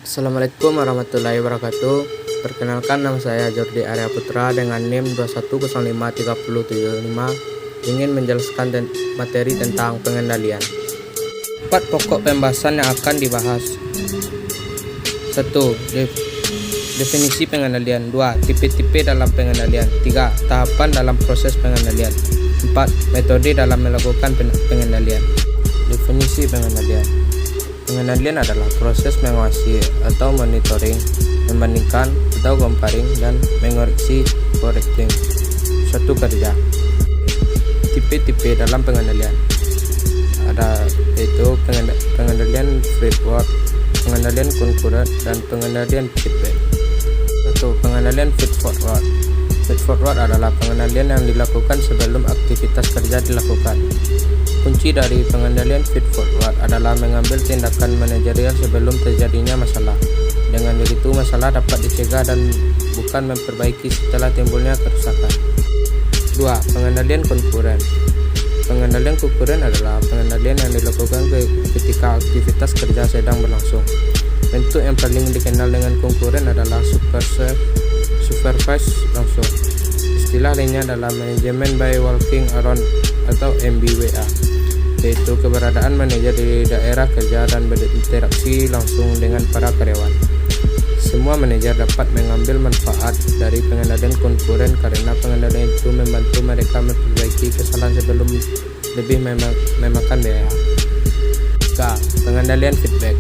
Assalamualaikum warahmatullahi wabarakatuh. Perkenalkan, nama saya Jordi Arya Putra dengan NIM 21053075, ingin menjelaskan materi tentang pengendalian. 4 pokok pembahasan yang akan dibahas. 1. Definisi pengendalian. 2. Tipe-tipe dalam pengendalian. 3. Tahapan dalam proses pengendalian. 4. Metode dalam melakukan pengendalian. Definisi pengendalian. Pengendalian adalah proses mengawasi atau monitoring, membandingkan atau comparing, dan mengoreksi correcting suatu kerja. Tipe-tipe dalam pengendalian ada yaitu pengendalian feedforward, pengendalian konkuren, dan pengendalian feedback. 1. Pengendalian feedforward. Feedforward adalah pengendalian yang dilakukan sebelum aktivitas kerja dilakukan. Kunci dari pengendalian feedforward adalah mengambil tindakan manajerial sebelum terjadinya masalah. Dengan begitu, masalah dapat dicegah dan bukan memperbaiki setelah timbulnya kerusakan. 2. Pengendalian konkuren. Pengendalian konkuren adalah pengendalian yang dilakukan ketika aktivitas kerja sedang berlangsung. Bentuk yang paling dikenal dengan konkuren adalah supervise langsung. Istilah lainnya adalah manajemen by walking around atau MBWA, yaitu keberadaan manajer di daerah kerja dan berinteraksi langsung dengan para karyawan. Semua manajer dapat mengambil manfaat dari pengendalian konkuren karena pengendalian itu membantu mereka memperbaiki kesalahan sebelum lebih memakan biaya. Pengendalian feedback.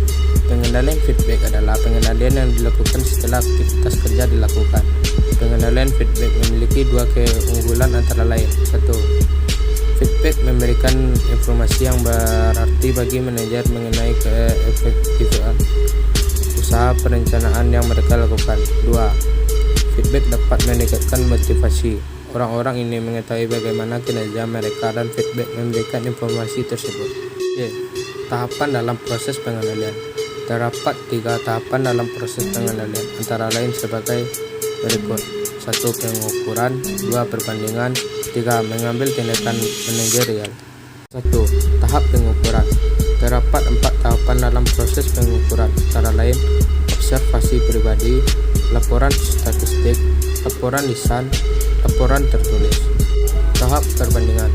Pengendalian feedback adalah pengendalian yang dilakukan setelah aktivitas kerja dilakukan. Pengendalian feedback memiliki 2 keunggulan antara lain. 1. Feedback memberikan informasi yang berarti bagi manajer mengenai keefektifan usaha perencanaan yang mereka lakukan. 2. Feedback dapat meningkatkan motivasi. Orang-orang ini mengetahui bagaimana kinerja mereka dan feedback memberikan informasi tersebut. Tahapan dalam proses pengendalian. Terdapat 3 tahapan dalam proses pengendalian, antara lain sebagai berikut. 1. Pengukuran. 2. Perbandingan. 3. Mengambil tindakan manajerial. 1. Tahap pengukuran. Terdapat 4 tahapan dalam proses pengukuran, antara lain observasi pribadi, laporan statistik, laporan lisan, laporan tertulis. Tahap perbandingan.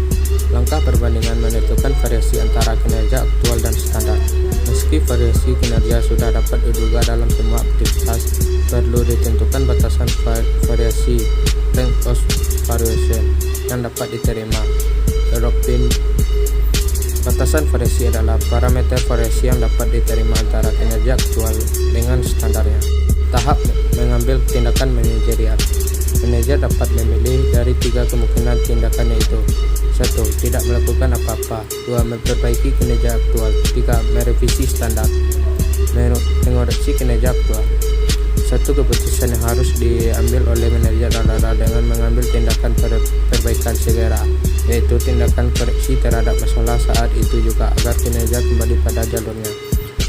Langkah perbandingan menentukan variasi antara kinerja aktual dan standar. Meski variasi kinerja sudah dapat diduga dalam semua aktivitas, perlu ditentukan batasan variasi range of variation yang dapat diterima. European. Batasan variasi adalah parameter variasi yang dapat diterima antara kinerja aktual dengan standarnya. Tahap mengambil tindakan manajerial. Manajer dapat memilih dari 3 kemungkinan tindakan, yaitu 1. Tidak melakukan apa-apa. 2. Memperbaiki kinerja aktual. 3. Merevisi standar. Mengoreksi kinerja aktual. Satu keputusan yang harus diambil oleh manajer adalah dengan mengambil tindakan perbaikan segera, yaitu tindakan koreksi terhadap masalah saat itu juga agar kinerja kembali pada jalurnya,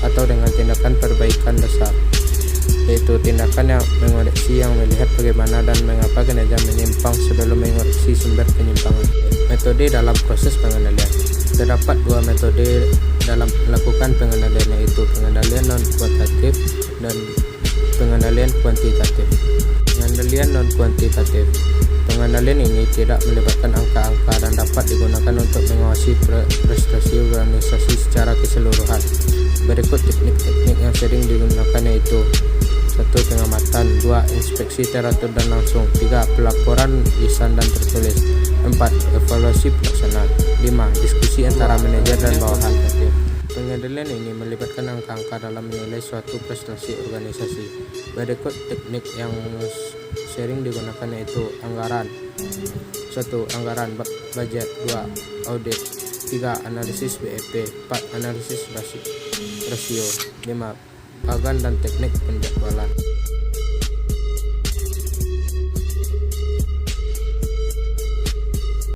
atau dengan tindakan perbaikan dasar, yaitu tindakan yang mengoreksi yang melihat bagaimana dan mengapa kinerja menyimpang sebelum mengoreksi sumber penyimpangan. Metode dalam proses pengendalian. Terdapat 2 metode dalam melakukan pengendalian, yaitu pengendalian non-kuantitatif dan pengendalian kuantitatif. Pengendalian non-kuantitatif. Pengendalian ini tidak melibatkan angka-angka dan dapat digunakan untuk mengawasi prestasi organisasi secara keseluruhan. Berikut teknik-teknik yang sering digunakan, yaitu 1. Pengamatan. 2. Inspeksi teratur dan langsung. 3. Pelaporan lisan dan tertulis. 4. Evaluasi pelaksanaan. 5. Diskusi antara manajer dan bawahan. Pengendalian ini melibatkan angka-angka dalam menilai suatu prestasi organisasi. Berikut teknik yang sering digunakan, yaitu anggaran. 1. Anggaran budget. 2. Audit. 3. Analisis BEP. 4. Analisis rasio. 5. Bagan dan teknik penjadwalan.